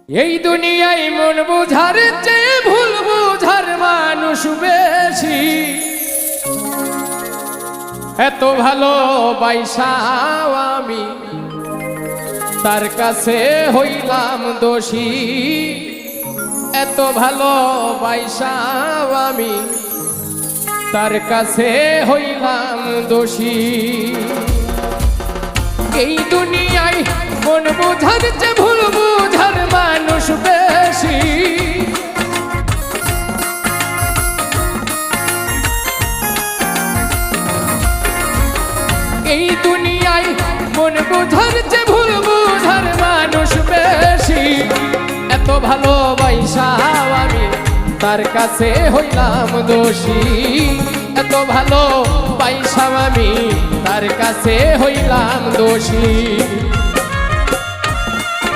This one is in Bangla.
এই দুনিয়ায় মন বুঝার চেয়ে ভুল বুঝার মানুষ বেশি। এত ভালো বাইসাও আমি তার কাছে হইলাম দোষী। এত ভালো বাইসাও আমি তার কাছে হইলাম দোষী। এই দুনিয়ায় মন বুঝার চেয়ে ভুল বুঝার মানুষ বেশি। এই দুনিয়ায় মন বুঝার চেয়ে ভুল বুঝার মানুষ বেশি। এত ভালোবাসাও আমি তার কাছে হইলাম দোষী। এত ভালোবাসাও আমি তার কাছে হইলাম দোষী।